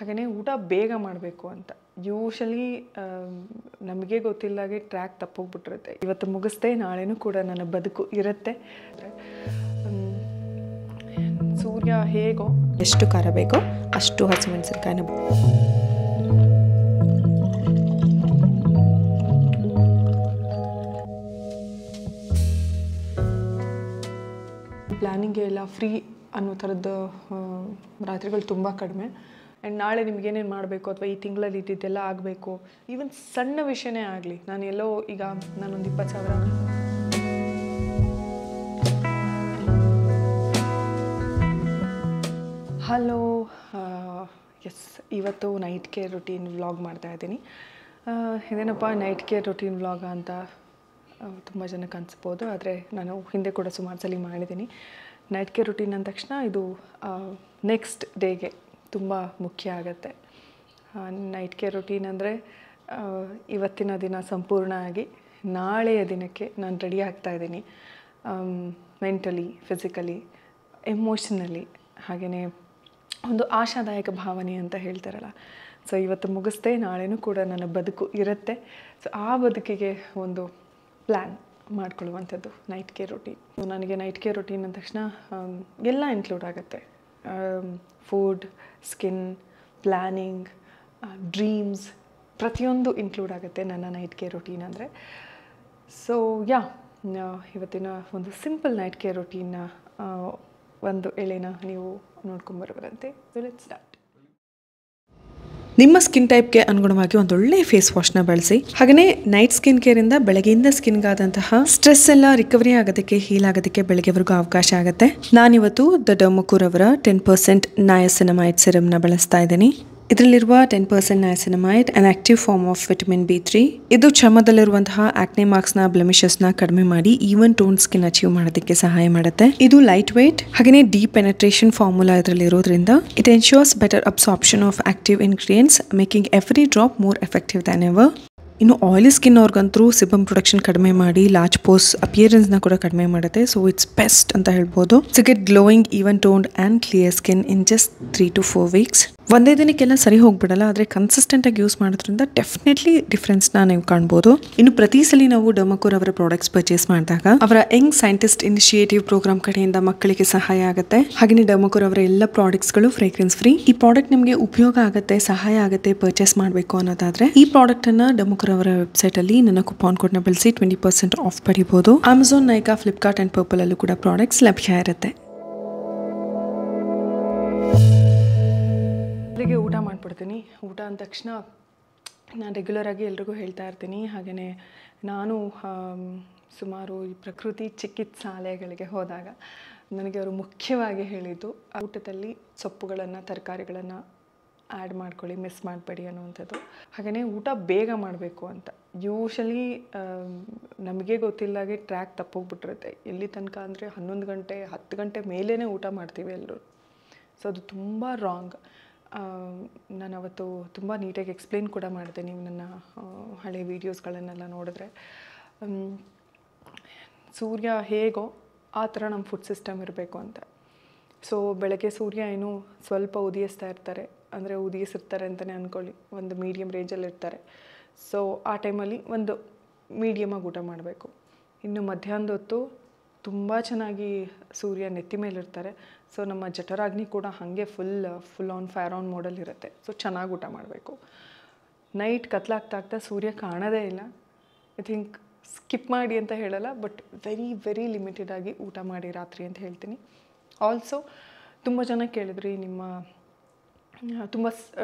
ಹಾಗೆಯೇ ಊಟ ಬೇಗ ಮಾಡಬೇಕು ಅಂತ ಯೂಶಲಿ ನಮಗೆ ಗೊತ್ತಿಲ್ಲಾಗೆ ಟ್ರ್ಯಾಕ್ ತಪ್ಪೋಗ್ಬಿಟ್ಟಿರುತ್ತೆ. ಇವತ್ತು ಮುಗಿಸ್ದೆ, ನಾಳೆನೂ ಕೂಡ ನನ್ನ ಬದುಕು ಇರುತ್ತೆ. ಸೂರ್ಯ ಹೇಗೋ ಎಷ್ಟು ಖಾರ ಬೇಕೋ ಅಷ್ಟು ಹಸಿಮೆಣಸಿನಕಾಯಿನ ಪ್ಲ್ಯಾನಿಂಗ್ ಎಲ್ಲ ಫ್ರೀ ಅನ್ನೋ ಥರದ್ದು ರಾತ್ರಿಗಳು ತುಂಬ ಕಡಿಮೆ. ಆ್ಯಂಡ್ ನಾಳೆ ನಿಮಗೇನೇನು ಮಾಡಬೇಕು ಅಥವಾ ಈ ತಿಂಗಳಲ್ಲಿ ಇದ್ದಿದ್ದೆಲ್ಲ ಆಗಬೇಕು, ಈವನ್ ಸಣ್ಣ ವಿಷಯನೇ ಆಗಲಿ. ನಾನು ಎಲ್ಲೋ ಈಗ ನಾನೊಂದು 20,000 ಹಲೋ ಎಸ್, ಇವತ್ತು ನೈಟ್ ಕೇರ್ ರೊಟೀನ್ ವ್ಲಾಗ್ ಮಾಡ್ತಾಯಿದ್ದೀನಿ. ಇದೇನಪ್ಪ ನೈಟ್ ಕೇರ್ ರೊಟೀನ್ ವ್ಲಾಗ ಅಂತ ತುಂಬ ಜನಕ್ಕೆ ಅನಿಸ್ಬೋದು, ಆದರೆ ನಾನು ಹಿಂದೆ ಕೂಡ ಸುಮಾರು ಸಲ ಮಾಡಿದ್ದೀನಿ. ನೈಟ್ ಕೇರ್ ರೊಟೀನ್ ಅಂದ ತಕ್ಷಣ ಇದು ನೆಕ್ಸ್ಟ್ ಡೇಗೆ ತುಂಬ ಮುಖ್ಯ ಆಗುತ್ತೆ. ನೈಟ್ ಕೇರ್ ರೊಟೀನ್ ಅಂದರೆ ಇವತ್ತಿನ ದಿನ ಸಂಪೂರ್ಣ ಆಗಿ ನಾಳೆಯ ದಿನಕ್ಕೆ ನಾನು ರೆಡಿ ಆಗ್ತಾಯಿದ್ದೀನಿ. ಮೆಂಟಲಿ, ಫಿಸಿಕಲಿ, ಎಮೋಷನಲಿ, ಹಾಗೆಯೇ ಒಂದು ಆಶಾದಾಯಕ ಭಾವನೆ ಅಂತ ಹೇಳ್ತಾರಲ್ಲ. ಸೊ ಇವತ್ತು ಮುಗಿಸ್ದೆ, ನಾಳೆನೂ ಕೂಡ ನನ್ನ ಬದುಕು ಇರುತ್ತೆ. ಸೊ ಆ ಬದುಕಿಗೆ ಒಂದು ಪ್ಲ್ಯಾನ್ ಮಾಡ್ಕೊಳ್ಳುವಂಥದ್ದು ನೈಟ್ ಕೇರ್ ರೊಟೀನ್. ನನಗೆ ನೈಟ್ ಕೇರ್ ರೊಟೀನ್ ಅಂದ ತಕ್ಷಣ ಎಲ್ಲ ಇನ್ಕ್ಲೂಡ್ ಆಗುತ್ತೆ. ಫುಡ್, ಸ್ಕಿನ್, ಪ್ಲ್ಯಾನಿಂಗ್, ಡ್ರೀಮ್ಸ್, ಪ್ರತಿಯೊಂದು ಇನ್ಕ್ಲೂಡ್ ಆಗುತ್ತೆ ನನ್ನ ನೈಟ್ ಕೇರ್ ರೊಟೀನ್ ಅಂದರೆ. ಸೊ ಇವತ್ತಿನ ಒಂದು ಸಿಂಪಲ್ ನೈಟ್ ಕೇರ್ ರೊಟೀನ್ನ ಒಂದು ಎಳೆನ ನೀವು ನೋಡ್ಕೊಂಬರುವರಂತೆ. So let's start. ನಿಮ್ಮ ಸ್ಕಿನ್ ಟೈಪ್ಗೆ ಅನುಗುಣವಾಗಿ ಒಂದೊಳ್ಳೆ ಫೇಸ್ ವಾಶ್ನ ಬಳಸಿ. ಹಾಗೆಯೇ ನೈಟ್ ಸ್ಕಿನ್ ಕೇರಿಂದ ಬೆಳಗ್ಗೆಯಿಂದ ಸ್ಕಿನ್ಗಾದಂತಹ ಸ್ಟ್ರೆಸ್ ಎಲ್ಲ ರಿಕವರಿ ಆಗೋದಕ್ಕೆ, ಹೀಲ್ ಆಗೋದಕ್ಕೆ ಬೆಳಗ್ಗೆವರೆಗೂ ಅವಕಾಶ ಆಗುತ್ತೆ. ನಾನಿವತ್ತು ದ ಡರ್ಮಕೋರ್ ಅವರ 10% ನಯಾಸಿನಮೈಡ್ ಸಿರಮ್ನ ಬಳಸ್ತಾ ಇದ್ದೀನಿ. ಇದರಲ್ಲಿರುವ 10% niacinamide an active form of vitamin B3. ಇದು ಚರ್ಮದಲ್ಲಿರುವಂತಹ ಆಕ್ನೆ ಮಾರ್ಕ್ಸ್ನ, ಬ್ಲೆಮಿಷಸ್ನ ಕಡಿಮೆ ಮಾಡಿ ಈವನ್ ಟೋನ್ ಸ್ಕಿನ್ ಅಚೀವ್ ಮಾಡೋದಕ್ಕೆ ಸಹಾಯ ಮಾಡುತ್ತೆ. ಇದು ಲೈಟ್ ವೇಟ್ ಹಾಗೆಯೇ ಡೀಪ್ ಪೆನೆಟ್ರೇಷನ್ ಫಾರ್ಮುಲಾ ಇದರಲ್ಲಿ ಇರೋದ್ರಿಂದ it ensures better absorption of active ingredients, making every drop more effective than ever. ಇನ್ನು ಆಯಿಲಿ ಸ್ಕಿನ್ ಅವ್ರಿಗಂತೂ ಸಿಬಮ್ ಪ್ರೊಡಕ್ಷನ್ ಕಡಿಮೆ ಮಾಡಿ ಲಾರ್ಜ್ ಪೋಸ್ ಅಪಿಯರೆನ್ಸ್ನ ಕೂಡ ಕಡಿಮೆ ಮಾಡುತ್ತೆ. ಸೊ ಇಟ್ಸ್ ಬೆಸ್ಟ್ ಅಂತ ಹೇಳ್ಬೋದು. So get glowing, even toned and clear skin in just 3 to 4 weeks. ಒಂದೇ ದಿನಕ್ಕೆಲ್ಲ ಸರಿ ಹೋಗ್ಬಿಡಲ್ಲ, ಆದರೆ ಕನ್ಸಿಸ್ಟೆಂಟಾಗಿ ಯೂಸ್ ಮಾಡೋದ್ರಿಂದ ಡೆಫಿನೆಟ್ಲಿ ಡಿಫ್ರೆನ್ಸ್ನ ನೀವು ಕಾಣ್ಬೋದು. ಇನ್ನು ಪ್ರತಿ ಸಲ ನಾವು ಡರ್ಮಕೋರ್ ಅವರ ಪ್ರಾಡಕ್ಟ್ಸ್ ಪರ್ಚೇಸ್ ಮಾಡಿದಾಗ ಅವರ ಯಂಗ್ ಸೈಂಟಿಸ್ಟ್ ಇನಿಷಿಯೇಟಿವ್ ಪ್ರೋಗ್ರಾಮ್ ಕಡೆಯಿಂದ ಮಕ್ಕಳಿಗೆ ಸಹಾಯ ಆಗುತ್ತೆ. ಹಾಗೆಯೇ ಡರ್ಮಕೋರ್ ಅವರ ಎಲ್ಲ ಪ್ರಾಡಕ್ಟ್ಸ್ಗಳು ಫ್ರೇಗ್ರೆನ್ಸ್ ಫ್ರೀ. ಈ ಪ್ರಾಡಕ್ಟ್ ನಿಮಗೆ ಉಪಯೋಗ ಆಗುತ್ತೆ, ಸಹಾಯ ಆಗುತ್ತೆ ಪರ್ಚೇಸ್ ಮಾಡಬೇಕು ಅನ್ನೋದಾದ್ರೆ ಈ ಪ್ರಾಡಕ್ಟನ್ನು ಡರ್ಮಕೋರ್ ಅವರ ವೆಬ್ಸೈಟಲ್ಲಿ ನನ್ನ ಕೂಪನ್ ಕೋಡ್ನ ಬಳಸಿ 20% ಆಫ್ ಪಡಿಬಹುದು. Amazon, Nykaa, Flipkart and purple ಅಲ್ಲೂ ಕೂಡ ಪ್ರಾಡಕ್ಟ್ಸ್ ಲಭ್ಯ ಇರುತ್ತೆ. ಊಟ ಮಾಡಿಬಿಡ್ತೀನಿ. ಊಟ ಅಂದ ತಕ್ಷಣ ನಾನು ರೆಗ್ಯುಲರಾಗಿ ಎಲ್ರಿಗೂ ಹೇಳ್ತಾ ಇರ್ತೀನಿ. ಹಾಗೆಯೇ ನಾನು ಸುಮಾರು ಈ ಪ್ರಕೃತಿ ಚಿಕಿತ್ಸಾಲಯಗಳಿಗೆ ಹೋದಾಗ ನನಗೆ ಅವರು ಮುಖ್ಯವಾಗಿ ಹೇಳಿದ್ದು ಊಟದಲ್ಲಿ ಸೊಪ್ಪುಗಳನ್ನು, ತರಕಾರಿಗಳನ್ನು ಆ್ಯಡ್ ಮಾಡ್ಕೊಳ್ಳಿ, ಮಿಸ್ ಮಾಡಬೇಡಿ ಅನ್ನುವಂಥದ್ದು. ಹಾಗೆಯೇ ಊಟ ಬೇಗ ಮಾಡಬೇಕು ಅಂತ. ಯೂಶಲಿ ನಮಗೆ ಗೊತ್ತಿಲ್ಲಾಗೆ ಟ್ರ್ಯಾಕ್ ತಪ್ಪೋಗ್ಬಿಟ್ಟಿರುತ್ತೆ. ಎಲ್ಲಿ ತನಕ ಅಂದರೆ 11 ಗಂಟೆ 10 ಗಂಟೆ ಮೇಲೇ ಊಟ ಮಾಡ್ತೀವಿ ಎಲ್ಲರೂ. ಸೊ ಅದು ತುಂಬ ರಾಂಗ್. ನಾನು ಅವತ್ತು ತುಂಬ ನೀಟಾಗಿ ಎಕ್ಸ್ಪ್ಲೇನ್ ಕೂಡ ಮಾಡಿದೆ. ನೀವು ನನ್ನ ಹಳೆ ವೀಡಿಯೋಸ್ಗಳನ್ನೆಲ್ಲ ನೋಡಿದ್ರೆ ಸೂರ್ಯ ಹೇಗೋ ಆ ಥರ ನಮ್ಮ ಫುಡ್ ಸಿಸ್ಟಮ್ ಇರಬೇಕು ಅಂತ. ಸೊ ಬೆಳಗ್ಗೆ ಸೂರ್ಯ ಏನು ಸ್ವಲ್ಪ ಉದಯಿಸಿರ್ತಾರೆ ಅಂತಲೇ ಅಂದ್ಕೊಳ್ಳಿ, ಒಂದು ಮೀಡಿಯಮ್ ರೇಂಜಲ್ಲಿ ಇರ್ತಾರೆ. ಸೊ ಆ ಟೈಮಲ್ಲಿ ಒಂದು ಮೀಡಿಯಮಾಗಿ ಊಟ ಮಾಡಬೇಕು. ಇನ್ನು ಮಧ್ಯಾಹ್ನದ ಹೊತ್ತು ತುಂಬ ಚೆನ್ನಾಗಿ ಸೂರ್ಯ ನೆತ್ತಿ ಮೇಲಿರ್ತಾರೆ. ಸೊ ನಮ್ಮ ಜಠರಾಗ್ನಿ ಕೂಡ ಹಾಗೆ ಫುಲ್ ಆನ್ ಫೈರ್ ಆನ್ ಮೋಡಲ್ಲಿ ಇರುತ್ತೆ. ಸೊ ಚೆನ್ನಾಗಿ ಊಟ ಮಾಡಬೇಕು. ನೈಟ್ ಕತ್ಲಾಗ್ತಾ ಸೂರ್ಯ ಕಾಣೋದೇ ಇಲ್ಲ. ಐ ಥಿಂಕ್ ಸ್ಕಿಪ್ ಮಾಡಿ ಅಂತ ಹೇಳಲ್ಲ, ಬಟ್ ವೆರಿ ಲಿಮಿಟೆಡ್ ಆಗಿ ಊಟ ಮಾಡಿ ರಾತ್ರಿ ಅಂತ ಹೇಳ್ತೀನಿ. ಆಲ್ಸೋ ತುಂಬ ಜನ ಕೇಳಿದ್ರಿ, ನಿಮ್ಮ ತುಂಬ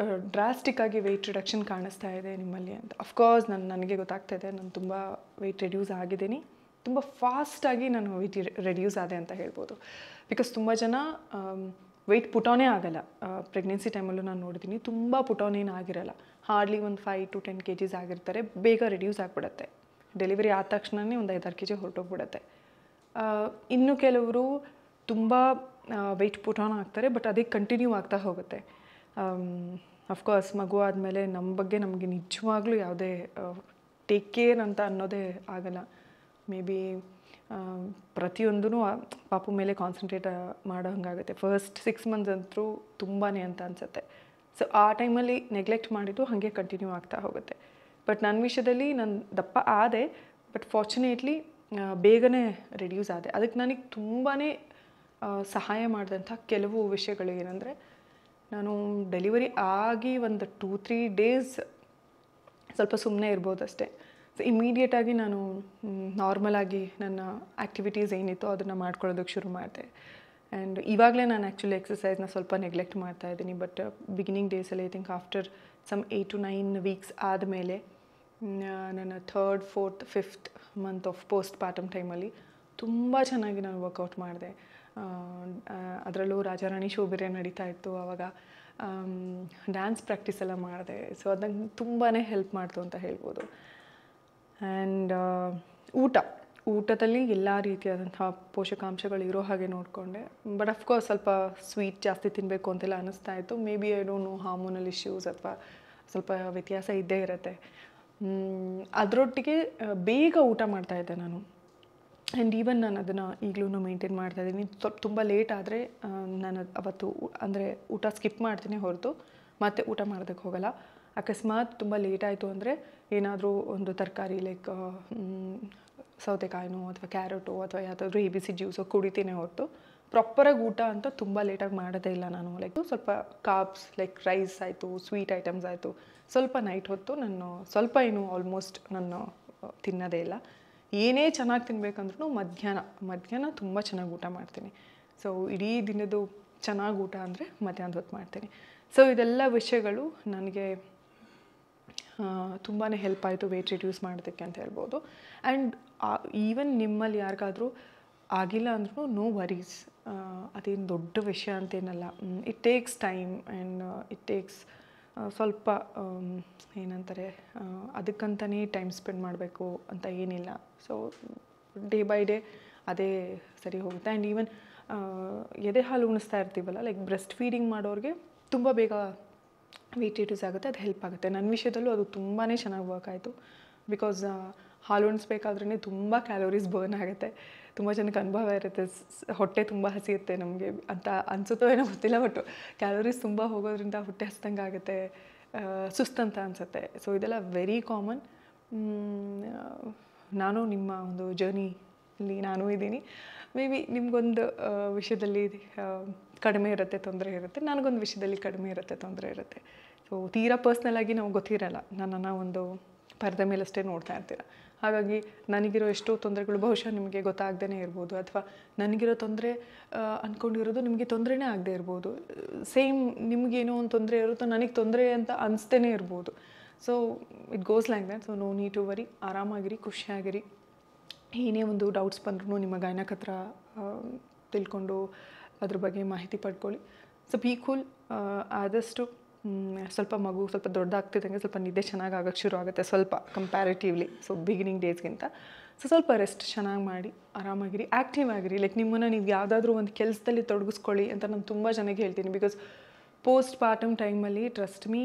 ಡ್ರಾಸ್ಟಿಕ್ಕಾಗಿ ವೆಯ್ಟ್ ರಿಡಕ್ಷನ್ ಕಾಣಿಸ್ತಾ ಇದೆ ನಿಮ್ಮಲ್ಲಿ ಅಂತ. ಅಫ್ಕೋರ್ಸ್ ನನಗೆ ಗೊತ್ತಾಗ್ತಾ ಇದೆ, ನಾನು ತುಂಬ ವೆಯ್ಟ್ ರೆಡ್ಯೂಸ್ ಆಗಿದ್ದೀನಿ. ತುಂಬ ಫಾಸ್ಟಾಗಿ ನಾನು ವೆಯ್ಟ್ ರೆಡ್ಯೂಸ್ ಆದೆ ಅಂತ ಹೇಳ್ಬೋದು. ಬಿಕಾಸ್ ತುಂಬ ಜನ ವೆಯ್ಟ್ ಪುಟಾನೇ ಆಗಲ್ಲ. ಪ್ರೆಗ್ನೆನ್ಸಿ ಟೈಮಲ್ಲೂ ನಾನು ನೋಡಿದ್ದೀನಿ, ತುಂಬ ಪುಟಾನೇನು ಆಗಿರಲ್ಲ. ಹಾರ್ಡ್ಲಿ ಒಂದು 5 to 10 kgs ಆಗಿರ್ತಾರೆ, ಬೇಗ ರೆಡ್ಯೂಸ್ ಆಗಿಬಿಡುತ್ತೆ. ಡೆಲಿವರಿ ಆದ ತಕ್ಷಣವೇ ಒಂದು 5-6 kg ಹೊರಟೋಗ್ಬಿಡುತ್ತೆ. ಇನ್ನು ಕೆಲವರು ತುಂಬ ವೆಯ್ಟ್ ಪುಟಾನ್ ಆಗ್ತಾರೆ, ಬಟ್ ಅದೇ ಕಂಟಿನ್ಯೂ ಆಗ್ತಾ ಹೋಗುತ್ತೆ. ಅಫ್ಕೋರ್ಸ್ ಮಗು ಆದಮೇಲೆ ನಮ್ಮ ಬಗ್ಗೆ ನಮಗೆ ನಿಜವಾಗ್ಲೂ ಯಾವುದೇ ಟೇಕ್ ಕೇರ್ ಅಂತ ಅನ್ನೋದೇ ಆಗಲ್ಲ. ಮೇ ಬಿ ಪ್ರತಿಯೊಂದೂ ಪಾಪು ಮೇಲೆ ಕಾನ್ಸಂಟ್ರೇಟ್ ಮಾಡೋ ಹಂಗಾಗುತ್ತೆ. ಫಸ್ಟ್ 6 months ಅಂತೂ ತುಂಬಾ ಅಂತ ಅನಿಸುತ್ತೆ. ಸೊ ಆ ಟೈಮಲ್ಲಿ ನೆಗ್ಲೆಕ್ಟ್ ಮಾಡಿದ್ದು ಹಾಗೆ ಕಂಟಿನ್ಯೂ ಆಗ್ತಾ ಹೋಗುತ್ತೆ. ಬಟ್ ನನ್ನ ವಿಷಯದಲ್ಲಿ ನಾನು ದಪ್ಪ ಆದೆ, ಬಟ್ ಫಾರ್ಚುನೇಟ್ಲಿ ಬೇಗನೆ ರಿಡ್ಯೂಸ್ ಆದೆ. ಅದಕ್ಕೆ ನನಗೆ ತುಂಬಾ ಸಹಾಯ ಮಾಡಿದಂಥ ಕೆಲವು ವಿಷಯಗಳು ಏನಂದರೆ, ನಾನು ಡೆಲಿವರಿ ಆಗಿ ಒಂದು 2-3 ಡೇಸ್ ಸ್ವಲ್ಪ ಸುಮ್ಮನೆ ಇರ್ಬೋದು ಅಷ್ಟೇ. ಸೊ ಇಮಿಡಿಯೇಟಾಗಿ ನಾನು ನಾರ್ಮಲಾಗಿ ನನ್ನ ಆ್ಯಕ್ಟಿವಿಟೀಸ್ ಏನಿತ್ತು ಅದನ್ನು ಮಾಡ್ಕೊಳ್ಳೋದಕ್ಕೆ ಶುರು ಮಾಡಿದೆ. ಆ್ಯಂಡ್ ಇವಾಗಲೇ ನಾನು ಆ್ಯಕ್ಚುಲಿ ಎಕ್ಸಸೈಸ್ನ ಸ್ವಲ್ಪ ನೆಗ್ಲೆಕ್ಟ್ ಮಾಡ್ತಾ ಇದ್ದೀನಿ. ಬಟ್ ಬಿಗಿನಿಂಗ್ ಡೇಸಲ್ಲಿ I think after some 8 to 9 weeks ಆದಮೇಲೆ ನನ್ನ 3rd, 4th, 5th month of post partum ಟೈಮಲ್ಲಿ ತುಂಬ ಚೆನ್ನಾಗಿ ನಾನು ವರ್ಕೌಟ್ ಮಾಡಿದೆ. ಅದರಲ್ಲೂ ರಾಜಾರಾಣಿ ಶೋ ಬೇರೆ ನಡೀತಾ ಇತ್ತು. ಆವಾಗ ಡ್ಯಾನ್ಸ್ ಪ್ರಾಕ್ಟೀಸ್ ಎಲ್ಲ ಮಾಡಿದೆ. ಸೊ ಅದು ನಂಗೆ ತುಂಬಾ ಹೆಲ್ಪ್ ಮಾಡ್ತು ಅಂತ ಹೇಳ್ಬೋದು. ಆ್ಯಂಡ್ ಊಟದಲ್ಲಿ ಎಲ್ಲ ರೀತಿಯಾದಂಥ ಪೋಷಕಾಂಶಗಳು ಇರೋ ಹಾಗೆ ನೋಡಿಕೊಂಡೆ. ಬಟ್ ಅಫ್ಕೋರ್ಸ್ ಸ್ವಲ್ಪ ಸ್ವೀಟ್ ಜಾಸ್ತಿ ತಿನ್ನಬೇಕು ಅಂತೆಲ್ಲ ಅನ್ನಿಸ್ತಾ ಇತ್ತು. May be I don't no hormonal issues ಅಥವಾ ಸ್ವಲ್ಪ ವ್ಯತ್ಯಾಸ ಇದ್ದೇ ಇರುತ್ತೆ. ಅದರೊಟ್ಟಿಗೆ ಬೇಗ ಊಟ ಮಾಡ್ತಾಯಿದ್ದೆ ನಾನು. ಆ್ಯಂಡ್ ಈವನ್ ನಾನು ಅದನ್ನು ಈಗಲೂ ಮೇಂಟೈನ್ ಮಾಡ್ತಾಯಿದ್ದೀನಿ. ತುಂಬ ಲೇಟ್ ಆದರೆ ನಾನು ಅವತ್ತು ಅಂದರೆ ಊಟ ಸ್ಕಿಪ್ ಮಾಡ್ತೀನಿ ಹೊರತು ಮತ್ತೆ ಊಟ ಮಾಡೋದಕ್ಕೆ ಹೋಗಲ್ಲ. ಅಕಸ್ಮಾತ್ ತುಂಬ ಲೇಟ್ ಆಯಿತು ಅಂದರೆ ಏನಾದರೂ ಒಂದು ತರಕಾರಿ ಲೈಕ್ ಸೌತೆಕಾಯಿನೋ ಅಥವಾ ಕ್ಯಾರೆಟೋ ಅಥವಾ ಯಾವುದಾದ್ರೂ ABC ಜ್ಯೂಸೋ ಕುಡಿತೀನಿ ಹೊರತು ಪ್ರಾಪರಾಗಿ ಊಟ ಅಂತ ತುಂಬ ಲೇಟಾಗಿ ಮಾಡೋದೇ ಇಲ್ಲ ನಾನು. ಲೈಕ್ ಸ್ವಲ್ಪ ಕಾರ್ಬ್ಸ್ ಲೈಕ್ ರೈಸ್ ಆಯಿತು, ಸ್ವೀಟ್ ಐಟಮ್ಸ್ ಆಯಿತು, ಸ್ವಲ್ಪ ನೈಟ್ ಹೊತ್ತು ನಾನು ಸ್ವಲ್ಪ ಆಲ್ಮೋಸ್ಟ್ ನಾನು ತಿನ್ನೋದೇ ಇಲ್ಲ. ಏನೇ ಚೆನ್ನಾಗಿ ತಿನ್ನಬೇಕಂದ್ರೂ ಮಧ್ಯಾಹ್ನ ತುಂಬ ಚೆನ್ನಾಗಿ ಊಟ ಮಾಡ್ತೀನಿ. ಸೊ ಇಡೀ ದಿನದ್ದು ಚೆನ್ನಾಗಿ ಊಟ ಅಂದರೆ ಮಧ್ಯಾಹ್ನದ ಹೊತ್ತು ಮಾಡ್ತೀನಿ. ಸೊ ಇದೆಲ್ಲ ವಿಷಯಗಳು ನನಗೆ ತುಂಬಾ ಹೆಲ್ಪ್ ಆಯಿತು ವೆಯ್ಟ್ ರಿಡ್ಯೂಸ್ ಮಾಡೋದಕ್ಕೆ ಅಂತ ಹೇಳ್ಬೋದು. ಆ್ಯಂಡ್ ಈವನ್ ನಿಮ್ಮಲ್ಲಿ ಯಾರಿಗಾದರೂ ಆಗಿಲ್ಲ ಅಂದ್ರೂ ನೋ ವರೀಸ್, ಅದೇನು ದೊಡ್ಡ ವಿಷಯ ಅಂತೇನಲ್ಲ. It takes time and it takes ಸ್ವಲ್ಪ ಏನಂತಾರೆ ಅದಕ್ಕಂತಲೇ ಟೈಮ್ ಸ್ಪೆಂಡ್ ಮಾಡಬೇಕು ಅಂತ ಏನಿಲ್ಲ. ಸೊ ಡೇ ಬೈ ಡೇ ಅದೇ ಸರಿ ಹೋಗುತ್ತೆ. ಆ್ಯಂಡ್ ಈವನ್ ಎದೆ ಹಾಲು ಉಣಿಸ್ತಾ ಇರ್ತೀವಲ್ಲ, ಲೈಕ್ ಬ್ರೆಸ್ಟ್ ಫೀಡಿಂಗ್ ಮಾಡೋರಿಗೆ ತುಂಬ ಬೇಗ ವೆಯ್ಟ್ ರಿಡ್ಯೂಸ್ ಆಗುತ್ತೆ, ಅದು ಹೆಲ್ಪ್ ಆಗುತ್ತೆ. ನನ್ನ ವಿಷಯದಲ್ಲೂ ಅದು ತುಂಬಾ ಚೆನ್ನಾಗಿ ವರ್ಕ್ ಆಯಿತು. ಬಿಕಾಸ್ ಹಾಲು ಉಣಿಸ್ಬೇಕಾದ್ರೇ ತುಂಬ ಕ್ಯಾಲೋರೀಸ್ ಬರ್ನ್ ಆಗುತ್ತೆ. ತುಂಬ ಜನಕ್ಕೆ ಅನುಭವ ಇರುತ್ತೆ, ಹೊಟ್ಟೆ ತುಂಬ ಹಸಿಯುತ್ತೆ ನಮಗೆ ಅಂತ ಅನಿಸುತ್ತೋ ಏನೋ ಗೊತ್ತಿಲ್ಲ. ಬಟ್ ಕ್ಯಾಲೋರೀಸ್ ತುಂಬ ಹೋಗೋದ್ರಿಂದ ಹೊಟ್ಟೆ ಹಸ್ದಂಗೆ ಆಗುತ್ತೆ, ಸುಸ್ತಂತ ಅನಿಸುತ್ತೆ. ಸೊ ಇದೆಲ್ಲ ವೆರಿ ಕಾಮನ್. ನಾನು ನಿಮ್ಮ ಒಂದು ಜರ್ನಿಲಿ ನಾನು ಇದ್ದೀನಿ. ಮೇ ಬಿ ನಿಮಗೊಂದು ವಿಷಯದಲ್ಲಿ ಕಡಿಮೆ ಇರುತ್ತೆ, ತೊಂದರೆ ಇರುತ್ತೆ. ನನಗೊಂದು ವಿಷಯದಲ್ಲಿ ಕಡಿಮೆ ಇರುತ್ತೆ, ತೊಂದರೆ ಇರುತ್ತೆ. ಸೊ ತೀರಾ ಪರ್ಸ್ನಲಾಗಿ ನಮ್ಗೆ ಗೊತ್ತಿರಲ್ಲ, ನನ್ನನ್ನು ಒಂದು ಪರದೆ ಮೇಲಷ್ಟೇ ನೋಡ್ತಾ ಇರ್ತೀರ. ಹಾಗಾಗಿ ನನಗಿರೋ ಎಷ್ಟೋ ತೊಂದರೆಗಳು ಬಹುಶಃ ನಿಮಗೆ ಗೊತ್ತಾಗ್ದೇ ಇರ್ಬೋದು, ಅಥವಾ ನನಗಿರೋ ತೊಂದರೆ ಅಂದ್ಕೊಂಡಿರೋದು ನಿಮಗೆ ತೊಂದರೆನೇ ಆಗದೆ ಇರ್ಬೋದು. ಸೇಮ್ ನಿಮಗೇನೋ ಒಂದು ತೊಂದರೆ ಇರುತ್ತೋ ನನಗೆ ತೊಂದರೆ ಅಂತ ಅನಿಸ್ತೇ ಇರ್ಬೋದು. So it goes like that. So no need to worry, ಆರಾಮಾಗಿರಿ, ಖುಷಿಯಾಗಿರಿ. ಏನೇ ಒಂದು ಡೌಟ್ಸ್ ಬಂದ್ರೂ ನಿಮ್ಮ ಗೈನಕ್ ಹತ್ರ ತಿಳ್ಕೊಂಡು ಅದ್ರ ಬಗ್ಗೆ ಮಾಹಿತಿ ಪಡ್ಕೊಳ್ಳಿ. So B cool. ಆದಷ್ಟು ಸ್ವಲ್ಪ ಮಗು ಸ್ವಲ್ಪ ದೊಡ್ಡದಾಗ್ತಿದ್ದಂಗೆ ಸ್ವಲ್ಪ ನಿದ್ದೆ ಚೆನ್ನಾಗಿ ಆಗೋಕ್ಕೆ ಶುರು ಆಗುತ್ತೆ, ಸ್ವಲ್ಪ ಕಂಪ್ಯಾರಿಟಿವ್ಲಿ. ಸೊ ಬಿಗಿನಿಂಗ್ ಡೇಸ್ಗಿಂತ ಸೊ ಸ್ವಲ್ಪ ರೆಸ್ಟ್ ಚೆನ್ನಾಗಿ ಮಾಡಿ ಆರಾಮಾಗಿರಿ, ಆ್ಯಕ್ಟಿವ್ ಆಗಿರಿ. ಲೈಕ್ ನಿಮ್ಮನ್ನು ನೀವು ಯಾವುದಾದ್ರೂ ಒಂದು ಕೆಲಸದಲ್ಲಿ ತೊಡಗಿಸ್ಕೊಳ್ಳಿ ಅಂತ ನಾನು ತುಂಬ ಜನಕ್ಕೆ ಹೇಳ್ತೀನಿ. ಬಿಕಾಸ್ ಪೋಸ್ಟ್ ಪಾರ್ಟಮ್ ಟೈಮಲ್ಲಿ ಟ್ರಸ್ಟ್ ಮೀ,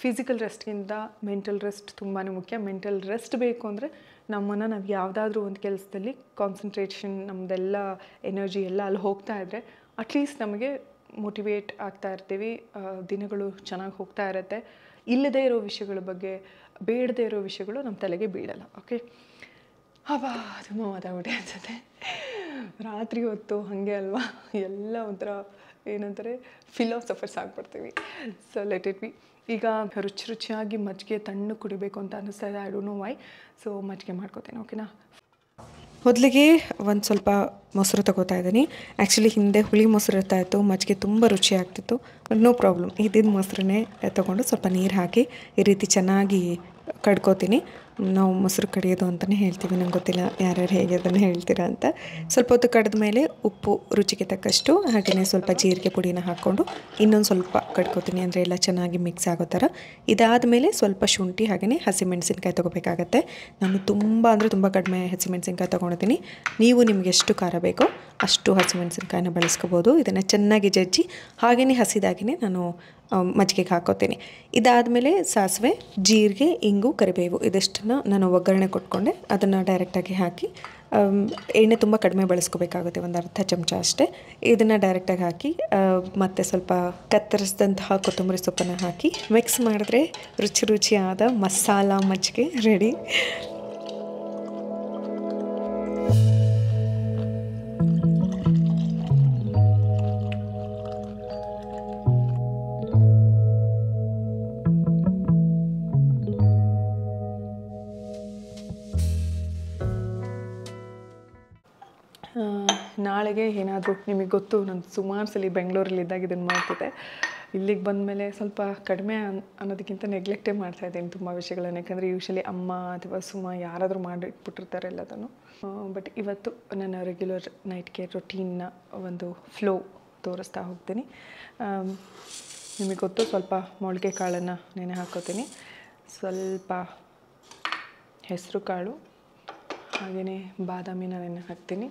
ಫಿಸಿಕಲ್ ರೆಸ್ಟ್ಗಿಂತ ಮೆಂಟಲ್ ರೆಸ್ಟ್ ತುಂಬಾ ಮುಖ್ಯ. ಮೆಂಟಲ್ ರೆಸ್ಟ್ ಬೇಕು ಅಂದರೆ ನಮ್ಮನ್ನು ನಾವು ಯಾವುದಾದ್ರೂ ಒಂದು ಕೆಲಸದಲ್ಲಿ ಕಾನ್ಸಂಟ್ರೇಷನ್, ನಮ್ಮದೆಲ್ಲ ಎನರ್ಜಿ ಎಲ್ಲ ಅಲ್ಲಿ ಹೋಗ್ತಾ ಇದ್ದರೆ ಅಟ್ಲೀಸ್ಟ್ ನಮಗೆ ಮೋಟಿವೇಟ್ ಆಗ್ತಾ ಇರ್ತೀವಿ, ದಿನಗಳು ಚೆನ್ನಾಗಿ ಹೋಗ್ತಾ ಇರುತ್ತೆ. ಇಲ್ಲದೇ ಇರೋ ವಿಷಯಗಳ ಬಗ್ಗೆ, ಬೇಡದೇ ಇರೋ ವಿಷಯಗಳು ನಮ್ಮ ತಲೆಗೆ ಬೀಳಲ್ಲ. ಓಕೆ, ಹಬ್ಬಾ ತುಂಬ ಮಾತಾಡ್ಬಿಟ್ಟೆ ಅನ್ಸುತ್ತೆ. ರಾತ್ರಿ ಹೊತ್ತು ಹಾಗೆ ಅಲ್ವಾ, ಎಲ್ಲ ಒಂಥರ ಏನಂತಾರೆ ಫಿಲಾಸಫರ್ಸ್ ಆಗಿಬಿಡ್ತೀವಿ. So let it be. ಈಗ ರುಚಿಯಾಗಿ ಮಜ್ಜಿಗೆ ತಣ್ಣಗೆ ಕುಡಿಬೇಕು ಅಂತ ಅನ್ನಿಸ್ತಾ ಇದೆ. I don't know why. So ಮಜ್ಜಿಗೆ ಮಾಡ್ಕೋತೀನಿ, ಓಕೆನಾ. ಮೊದಲಿಗೆ ಒಂದು ಸ್ವಲ್ಪ ಮೊಸರು ತಗೋತಾ ಇದ್ದೀನಿ. ಆ್ಯಕ್ಚುಲಿ ಹಿಂದೆ ಹುಳಿ ಮೊಸರು ಇರ್ತಾಯಿತ್ತು, ಮಜ್ಜಿಗೆ ತುಂಬ ರುಚಿ ಆಗ್ತಿತ್ತು. ಬಟ್ ನೋ ಪ್ರಾಬ್ಲಮ್, ಇದ್ದಿದ್ದು ಮೊಸರನ್ನೇ ತೊಗೊಂಡು ಸ್ವಲ್ಪ ನೀರು ಹಾಕಿ ಈ ರೀತಿ ಚೆನ್ನಾಗಿ ಕಡ್ಕೋತೀನಿ. ನಾವು ಮೊಸರು ಕಡಿಯೋದು ಅಂತಲೇ ಹೇಳ್ತೀವಿ, ನಂಗೆ ಗೊತ್ತಿಲ್ಲ ಯಾರ್ಯಾರು ಹೇಗೆ ಅದನ್ನು ಹೇಳ್ತೀರಾ ಅಂತ. ಸ್ವಲ್ಪ ಹೊತ್ತು ಕಡಿದ ಮೇಲೆ ಉಪ್ಪು ರುಚಿಗೆ ತಕ್ಕಷ್ಟು, ಹಾಗೆಯೇ ಸ್ವಲ್ಪ ಜೀರಿಗೆ ಪುಡಿನ ಹಾಕ್ಕೊಂಡು ಇನ್ನೊಂದು ಸ್ವಲ್ಪ ಕಡ್ಕೋತೀನಿ, ಅಂದರೆ ಎಲ್ಲ ಚೆನ್ನಾಗಿ ಮಿಕ್ಸ್ ಆಗೋ ಥರ. ಇದಾದ ಮೇಲೆ ಸ್ವಲ್ಪ ಶುಂಠಿ ಹಾಗೆಯೇ ಹಸಿಮೆಣಸಿನ್ಕಾಯಿ ತೊಗೋಬೇಕಾಗತ್ತೆ. ನಾನು ತುಂಬ ಅಂದರೆ ತುಂಬ ಕಡಿಮೆ ಹಸಿಮೆಣಸಿನ್ಕಾಯಿ ತೊಗೊಂಡಿದ್ದೀನಿ. ನೀವು ನಿಮಗೆ ಎಷ್ಟು ಖಾರ ಬೇಕೋ ಅಷ್ಟು ಹಸಿಮೆಣಸಿನ್ಕಾಯಿನ ಬಳಸ್ಕೋಬೋದು. ಇದನ್ನು ಚೆನ್ನಾಗಿ ಜಜ್ಜಿ ಹಾಗೆಯೇ ಹಸಿದಾಗಿಯೇ ನಾನು ಮಜ್ಜಿಗೆಗೆ ಹಾಕೋತೀನಿ. ಇದಾದಮೇಲೆ ಸಾಸಿವೆ, ಜೀರಿಗೆ, ಇಂಗು, ಕರಿಬೇವು ಇದಿಷ್ಟನ್ನು ನಾನು ಒಗ್ಗರಣೆ ಕೊಟ್ಕೊಂಡೆ. ಅದನ್ನು ಡೈರೆಕ್ಟಾಗಿ ಹಾಕಿ ಎಣ್ಣೆ ತುಂಬ ಕಡಿಮೆ ಬಳಸ್ಕೋಬೇಕಾಗುತ್ತೆ, ಒಂದು ಅರ್ಧ ಚಮಚ ಅಷ್ಟೇ. ಇದನ್ನು ಡೈರೆಕ್ಟಾಗಿ ಹಾಕಿ ಮತ್ತು ಸ್ವಲ್ಪ ಕತ್ತರಿಸಿದಂತಹ ಕೊತ್ತಂಬರಿ ಸೊಪ್ಪನ್ನು ಹಾಕಿ ಮಿಕ್ಸ್ ಮಾಡಿದ್ರೆ ರುಚಿ ರುಚಿಯಾದ ಮಸಾಲ ಮಜ್ಜಿಗೆ ರೆಡಿ. ನಾಳೆಗೆ ಏನಾದರೂ ನಿಮಗೆ ಗೊತ್ತು, ನಾನು ಸುಮಾರು ಸಲ ಬೆಂಗಳೂರಲ್ಲಿದ್ದಾಗ ಇದನ್ನು ಮಾಡ್ತಿದ್ದೆ. ಇಲ್ಲಿಗೆ ಬಂದಮೇಲೆ ಸ್ವಲ್ಪ ಕಡಿಮೆ ಅನ್ನೋದಕ್ಕಿಂತ ನೆಗ್ಲೆಕ್ಟೇ ಮಾಡ್ತಾಯಿದ್ದೀನಿ ತುಂಬ ವಿಷಯಗಳನ್ನು. ಯಾಕಂದರೆ ಯೂಶ್ವಲಿ ಅಮ್ಮ ಅಥವಾ ಸುಮ್ಮ ಯಾರಾದರೂ ಮಾಡಿಟ್ಬಿಟ್ಟಿರ್ತಾರೆ ಎಲ್ಲದನ್ನು. ಬಟ್ ಇವತ್ತು ನನ್ನ ರೆಗ್ಯುಲರ್ ನೈಟ್ ಕೇರ್ ರೊಟೀನ್ನ ಒಂದು ಫ್ಲೋ ತೋರಿಸ್ತಾ ಹೋಗ್ತೀನಿ. ನಿಮಗೆ ಗೊತ್ತು, ಸ್ವಲ್ಪ ಮೊಳಕೆ ಕಾಳನ್ನು ನೆನೆ ಹಾಕೋತೀನಿ, ಸ್ವಲ್ಪ ಹೆಸರು ಕಾಳು, ಹಾಗೆಯೇ ಬಾದಾಮಿನ ನೆನೆ ಹಾಕ್ತೀನಿ.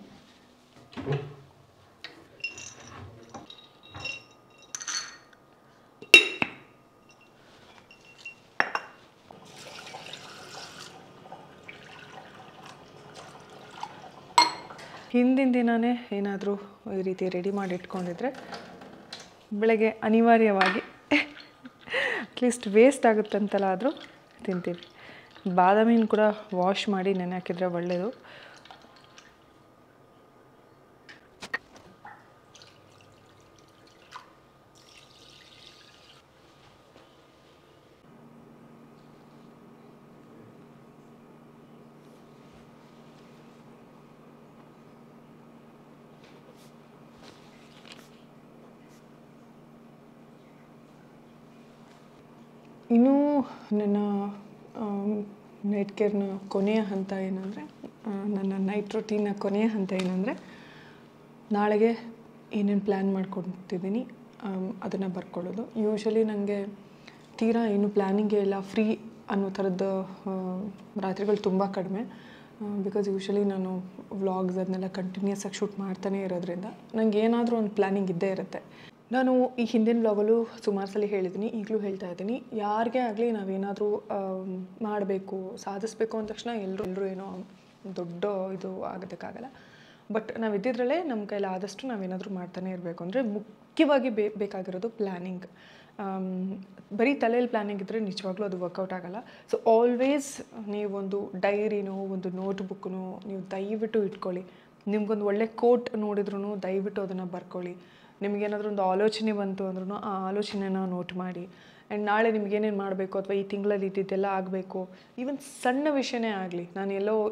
ಹಿಂದಿನ ದಿನವೇ ಏನಾದರೂ ಈ ರೀತಿ ರೆಡಿ ಮಾಡಿ ಇಟ್ಕೊಂಡಿದ್ರೆ ಬೆಳಗ್ಗೆ ಅನಿವಾರ್ಯವಾಗಿ ಅಟ್ಲೀಸ್ಟ್ ವೇಸ್ಟ್ ಆಗುತ್ತಂತಲ್ಲ ಆದರೂ ತಿಂತೀವಿ. ಬಾದಾಮಿನ ಕೂಡ ವಾಶ್ ಮಾಡಿ ನೆನೆ ಹಾಕಿದರೆ ಒಳ್ಳೆಯದು. ಇನ್ನೂ ನನ್ನ ನೈಟ್ ಕೇರ್ನ ಕೊನೆಯ ಹಂತ ಏನಂದರೆ, ನನ್ನ ನೈಟ್ ರೊಟೀನ್ನ ಕೊನೆಯ ಹಂತ ಏನಂದರೆ, ನಾಳೆಗೆ ಏನೇನು ಪ್ಲ್ಯಾನ್ ಮಾಡ್ಕೊತಿದ್ದೀನಿ ಅದನ್ನು ಬರ್ಕೊಳ್ಳೋದು. ಯೂಶ್ವಲಿ ನನಗೆ ತೀರಾ ಏನು ಪ್ಲ್ಯಾನಿಂಗೇ ಇಲ್ಲ, ಫ್ರೀ ಅನ್ನೋ ಥರದ್ದು ರಾತ್ರಿಗಳು ತುಂಬ ಕಡಿಮೆ. ಬಿಕಾಸ್ ಯೂಶ್ವಲಿ ನಾನು ವ್ಲಾಗ್ಸ್ ಅದನ್ನೆಲ್ಲ ಕಂಟಿನ್ಯೂಸ್ ಆಗಿ ಶೂಟ್ ಮಾಡ್ತಾನೇ ಇರೋದ್ರಿಂದ ನನಗೆ ಏನಾದರೂ ಒಂದು ಪ್ಲ್ಯಾನಿಂಗ್ ಇದ್ದೇ ಇರುತ್ತೆ. ನಾನು ಈ ಹಿಂದಿನ ವ್ಲಾಗಲ್ಲೂ ಸುಮಾರು ಸಲ ಹೇಳಿದ್ದೀನಿ, ಈಗಲೂ ಹೇಳ್ತಾ ಇದ್ದೀನಿ, ಯಾರಿಗೇ ಆಗಲಿ ನಾವೇನಾದರೂ ಮಾಡಬೇಕು, ಸಾಧಿಸಬೇಕು ಅಂದ ತಕ್ಷಣ ಎಲ್ಲರೂ ಏನೋ ದೊಡ್ಡ ಇದು ಆಗೋದಕ್ಕಾಗಲ್ಲ. ಬಟ್ ನಾವು ಇದ್ದಿದ್ರಲ್ಲೇ ನಮ್ಮ ಕೈಲಿ ಆದಷ್ಟು ನಾವೇನಾದರೂ ಮಾಡ್ತಾನೆ ಇರಬೇಕು. ಅಂದರೆ ಮುಖ್ಯವಾಗಿ ಬೇಕಾಗಿರೋದು ಪ್ಲ್ಯಾನಿಂಗ್. ಬರೀ ತಲೆಯಲ್ಲಿ ಪ್ಲ್ಯಾನಿಂಗ್ ಇದ್ದರೆ ನಿಜವಾಗ್ಲೂ ಅದು ವರ್ಕೌಟ್ ಆಗೋಲ್ಲ. ಸೊ ಆಲ್ವೇಸ್ ನೀವೊಂದು ಡೈರಿನೋ ಒಂದು ನೋಟ್ಬುಕ್ಕನೋ ನೀವು ದಯವಿಟ್ಟು ಇಟ್ಕೊಳ್ಳಿ. ನಿಮ್ಗೊಂದು ಒಳ್ಳೆ ಕೋಟ್ ನೋಡಿದ್ರೂ ದಯವಿಟ್ಟು ಅದನ್ನು ಬರ್ಕೊಳ್ಳಿ. ನಿಮಗೇನಾದರೂ ಒಂದು ಆಲೋಚನೆ ಬಂತು ಅಂದ್ರೂ ಆ ಆಲೋಚನೆನ ನೋಟ್ ಮಾಡಿ. ಆ್ಯಂಡ್ ನಾಳೆ ನಿಮ್ಗೇನೇನು ಮಾಡಬೇಕು ಅಥವಾ ಈ ತಿಂಗಳಲ್ಲಿ ಇದ್ದಿದ್ದೆಲ್ಲ ಆಗಬೇಕು, ಈವನ್ ಸಣ್ಣ ವಿಷಯನೇ ಆಗಲಿ,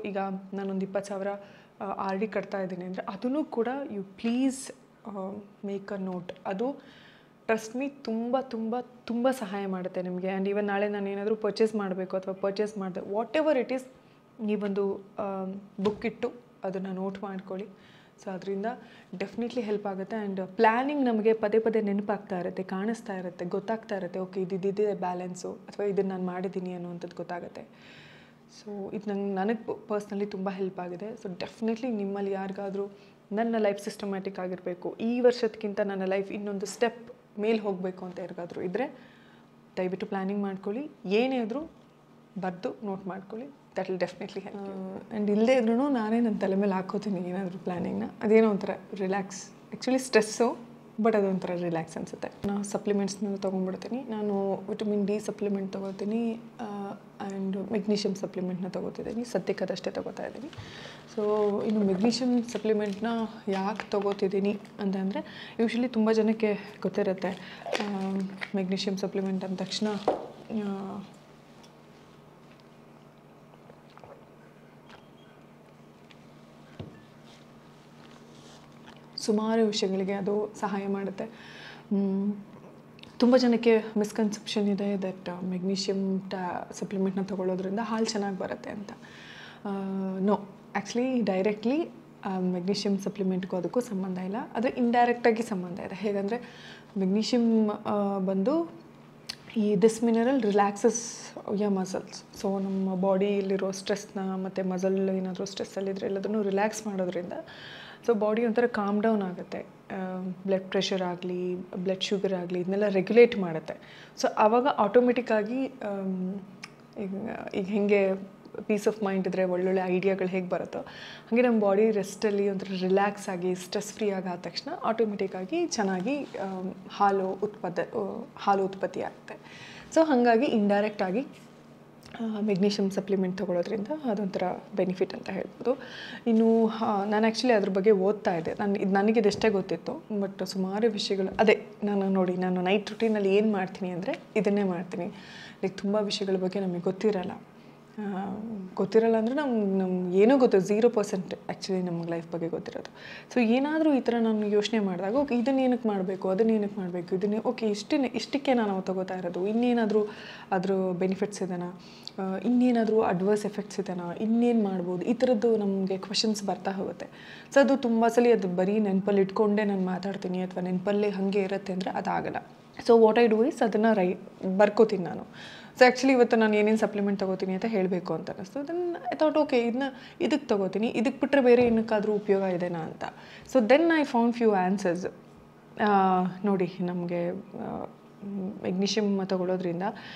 ಈಗ ನಾನೊಂದು 20,000 ಆರ್ ಡಿ ಕಟ್ತಾ ಇದ್ದೀನಿ ಅಂದರೆ ಅದನ್ನು ಕೂಡ you please make a note. ಅದು ಟ್ರಸ್ಟ್ ಮೀ ತುಂಬ ತುಂಬ ತುಂಬ ಸಹಾಯ ಮಾಡುತ್ತೆ ನಿಮಗೆ. ಆ್ಯಂಡ್ ಈವನ್ ನಾಳೆ ನಾನು ಏನಾದರೂ ಪರ್ಚೇಸ್ ಮಾಡಬೇಕು ಅಥವಾ ಪರ್ಚೇಸ್ ಮಾಡಿದೆ, ವಾಟ್ ಎವರ್ ಇಟ್ ಈಸ್, ನೀವೊಂದು ಬುಕ್ ಇಟ್ಟು ಅದನ್ನು ನೋಟ್ ಮಾಡ್ಕೊಳ್ಳಿ. ಸೊ ಅದರಿಂದ ಡೆಫಿನೆಟ್ಲಿ ಹೆಲ್ಪ್ ಆಗುತ್ತೆ. ಆ್ಯಂಡ್ ಪ್ಲ್ಯಾನಿಂಗ್ ನಮಗೆ ಪದೇ ಪದೇ ನೆನಪಾಗ್ತಾ ಇರುತ್ತೆ, ಕಾಣಿಸ್ತಾ ಇರುತ್ತೆ, ಗೊತ್ತಾಗ್ತಾ ಇರುತ್ತೆ. ಓಕೆ, ಇದಿದೆ ಬ್ಯಾಲೆನ್ಸು ಅಥವಾ ಇದನ್ನು ನಾನು ಮಾಡಿದ್ದೀನಿ ಅನ್ನೋವಂಥದ್ದು ಗೊತ್ತಾಗುತ್ತೆ. ಸೊ ಇದು ನನಗೆ ಪರ್ಸ್ನಲಿ ತುಂಬ ಹೆಲ್ಪ್ ಆಗಿದೆ. ಸೊ ಡೆಫಿನೆಟ್ಲಿ ನಿಮ್ಮಲ್ಲಿ ಯಾರಿಗಾದರೂ ನನ್ನ ಲೈಫ್ ಸಿಸ್ಟಮ್ಯಾಟಿಕ್ ಆಗಿರಬೇಕು, ಈ ವರ್ಷದಕ್ಕಿಂತ ನನ್ನ ಲೈಫ್ ಇನ್ನೊಂದು ಸ್ಟೆಪ್ ಮೇಲೆ ಹೋಗಬೇಕು ಅಂತ ಯಾರಿಗಾದರೂ ಇದ್ದರೆ ದಯವಿಟ್ಟು ಪ್ಲ್ಯಾನಿಂಗ್ ಮಾಡ್ಕೊಳ್ಳಿ. ಏನೇ ಇದ್ದರೂ ಬರೆದು ನೋಟ್ ಮಾಡ್ಕೊಳ್ಳಿ. That will definitely help you. And ಇಲ್ಲದೇ ಇದ್ರೂ ನಾನೇ ನನ್ನ ತಲೆ ಮೇಲೆ ಹಾಕೋತೀನಿ ಏನಾದರೂ ಪ್ಲ್ಯಾನಿಂಗ್ನ. ಅದೇನೋ ಒಂಥರ ರಿಲ್ಯಾಕ್ಸ್, ಆ್ಯಕ್ಚುಲಿ ಸ್ಟ್ರೆಸ್ಸು, ಬಟ್ ಅದೊಂಥರ ರಿಲ್ಯಾಕ್ಸ್ ಅನಿಸುತ್ತೆ. ನಾನು ಸಪ್ಲಿಮೆಂಟ್ಸ್ನ ತೊಗೊಂಡ್ಬಿಡ್ತೀನಿ. ನಾನು ವಿಟಮಿನ್ ಡಿ ಸಪ್ಲಿಮೆಂಟ್ ತೊಗೋತೀನಿ ಆ್ಯಂಡ್ ಮೆಗ್ನೀಷಿಯಮ್ ಸಪ್ಲಿಮೆಂಟ್ನ ತೊಗೋತಿದ್ದೀನಿ. ಸದ್ಯಕ್ಕೆ ಅದಷ್ಟೇ ತೊಗೋತಾ ಇದ್ದೀನಿ. ಸೊ ಇನ್ನು ಮೆಗ್ನೀಷಿಯಮ್ ಸಪ್ಲಿಮೆಂಟ್ನ ಯಾಕೆ ತೊಗೋತಿದ್ದೀನಿ ಅಂತಂದರೆ, ಯೂಶ್ವಲಿ ತುಂಬ ಜನಕ್ಕೆ ಗೊತ್ತಿರುತ್ತೆ ಮೆಗ್ನೀಷಿಯಮ್ ಸಪ್ಲಿಮೆಂಟ್ ಅಂದ ತಕ್ಷಣ ಸುಮಾರು ವಿಷಯಗಳಿಗೆ ಅದು ಸಹಾಯ ಮಾಡುತ್ತೆ. ತುಂಬ ಜನಕ್ಕೆ ಮಿಸ್ಕನ್ಸೆಪ್ಷನ್ ಇದೆ ದಟ್ ಮೆಗ್ನೀಷಿಯಮ್ ಸಪ್ಲಿಮೆಂಟ್ನ ತೊಗೊಳ್ಳೋದ್ರಿಂದ ಹಾಲು ಚೆನ್ನಾಗಿ ಬರುತ್ತೆ ಅಂತ. ನೋ, ಆ್ಯಕ್ಚುಲಿ ಡೈರೆಕ್ಟ್ಲಿ ಮೆಗ್ನೀಷಿಯಮ್ ಸಪ್ಲಿಮೆಂಟ್ಗೂ ಅದಕ್ಕೂ ಸಂಬಂಧ ಇಲ್ಲ, ಆದರೆ ಇಂಡೈರೆಕ್ಟಾಗಿ ಸಂಬಂಧ ಇದೆ. ಹೇಗೆಂದರೆ ಮೆಗ್ನೀಷಿಯಮ್ ಬಂದು this mineral relaxes muscles. So ನಮ್ಮ ಬಾಡಿಯಲ್ಲಿರೋ ಸ್ಟ್ರೆಸ್ನ ಮತ್ತು ಮಸಲ್ ಏನಾದರೂ ಸ್ಟ್ರೆಸ್ಸಲ್ಲಿದ್ದರೆ ಎಲ್ಲದನ್ನು ರಿಲ್ಯಾಕ್ಸ್ ಮಾಡೋದ್ರಿಂದ ಸೊ ಬಾಡಿ ಒಂಥರ ಕಾಮ್ ಡೌನ್ ಆಗುತ್ತೆ. ಬ್ಲಡ್ ಪ್ರೆಷರ್ ಆಗಲಿ, ಬ್ಲಡ್ ಶುಗರ್ ಆಗಲಿ, ಇದನ್ನೆಲ್ಲ ರೆಗ್ಯುಲೇಟ್ ಮಾಡುತ್ತೆ. ಸೊ ಆವಾಗ ಆಟೋಮೆಟಿಕ್ಕಾಗಿ ಈಗ ಹೇಗೆ ಪೀಸ್ ಆಫ್ ಮೈಂಡ್ ಇದ್ದರೆ ಒಳ್ಳೊಳ್ಳೆ ಐಡಿಯಾಗಳು ಹೇಗೆ ಬರುತ್ತೋ ಹಾಗೆ ನಮ್ಮ ಬಾಡಿ ರೆಸ್ಟಲ್ಲಿ ಒಂಥರ ರಿಲ್ಯಾಕ್ಸ್ ಆಗಿ ಸ್ಟ್ರೆಸ್ ಫ್ರೀ ಆದ ತಕ್ಷಣ ಆಟೋಮೆಟಿಕ್ಕಾಗಿ ಚೆನ್ನಾಗಿ ಹಾಲು ಉತ್ಪತ್ತಿ ಆಗುತ್ತೆ. ಸೊ ಹಾಗಾಗಿ ಇಂಡೈರೆಕ್ಟಾಗಿ ಮೆಗ್ನೀಷಿಯಮ್ ಸಪ್ಲಿಮೆಂಟ್ ತೊಗೊಳೋದ್ರಿಂದ ಅದೊಂಥರ ಬೆನಿಫಿಟ್ ಅಂತ ಹೇಳ್ಬೋದು. ಇನ್ನು ನಾನು ಆ್ಯಕ್ಚುಲಿ ಅದ್ರ ಬಗ್ಗೆ ಓದ್ತಾ ಇದ್ದೆ. ನನಗಿದಷ್ಟೇ ಗೊತ್ತಿತ್ತು, ಬಟ್ ಸುಮಾರು ವಿಷಯಗಳು ಅದೇ ನಾನು ನೈಟ್ ರುಟೀನಲ್ಲಿ ಏನು ಮಾಡ್ತೀನಿ ಅಂದರೆ ಇದನ್ನೇ ಮಾಡ್ತೀನಿ. ಲೈಕ್ ತುಂಬ ವಿಷಯಗಳ ಬಗ್ಗೆ ನಮಗೆ ಗೊತ್ತಿರಲ್ಲ ಅಂದರೆ ನಮ್ಗೆ ಏನೋ ಗೊತ್ತು 0% ಆ್ಯಕ್ಚುಲಿ ನಮ್ಗೆ ಲೈಫ್ ಬಗ್ಗೆ ಗೊತ್ತಿರೋದು. ಸೊ ಏನಾದರೂ ಈ ಥರ ನಾನು ಯೋಚನೆ ಮಾಡಿದಾಗ ಓಕೆ ಇದನ್ನು ಏನಕ್ಕೆ ಮಾಡಬೇಕು, ಅದನ್ನು ಏನಕ್ಕೆ ಮಾಡಬೇಕು, ಇದನ್ನೇ ಓಕೆ ಇಷ್ಟಕ್ಕೆ ನಾವು ತೊಗೋತಾ ಇರೋದು, ಇನ್ನೇನಾದರೂ ಅದ್ರ ಬೆನಿಫಿಟ್ಸ್ ಇದೆನಾ, ಇನ್ನೇನಾದರೂ ಅಡ್ವರ್ಸ್ ಎಫೆಕ್ಟ್ಸ್ ಇದೆನಾ, ಇನ್ನೇನು ಮಾಡ್ಬೋದು, ಈ ಥರದ್ದು ನಮಗೆ ಕ್ವೆಶನ್ಸ್ ಬರ್ತಾ ಹೋಗುತ್ತೆ. ಸೊ ಅದು ತುಂಬ ಸಲ ಅದು ಬರೀ ನೆನಪಲ್ಲಿ ಇಟ್ಕೊಂಡೇ ನಾನು ಮಾತಾಡ್ತೀನಿ ಅಥವಾ ನೆನಪಲ್ಲೇ ಹಾಗೆ ಇರುತ್ತೆ ಅಂದರೆ ಅದಾಗಲ್ಲ. So what I do is ಅದನ್ನು ಬರ್ಕೋತೀನಿ ನಾನು. ಸೊ ಆ್ಯಕ್ಚುಲಿ ಇವತ್ತು ನಾನು ಏನೇನು ಸಪ್ಲಿಮೆಂಟ್ ತೊಗೋತೀನಿ ಅಂತ ಹೇಳಬೇಕು ಅಂತ ಅನ್ನಿಸ್ತು. ದೆನ್ ಐ ಥಾಟ್ ಓಕೆ ಇದಕ್ಕೆ ತೊಗೋತೀನಿ, ಇದಕ್ಕೆ ಬಿಟ್ಟರೆ ಬೇರೆ ಏನಕ್ಕಾದರೂ ಉಪಯೋಗ ಇದೆನಾ ಅಂತ. So then I found few answers. ನೋಡಿ, ನಮಗೆ ಮೆಗ್ನೀಷಿಯಮ್ ತೊಗೊಳೋದ್ರಿಂದ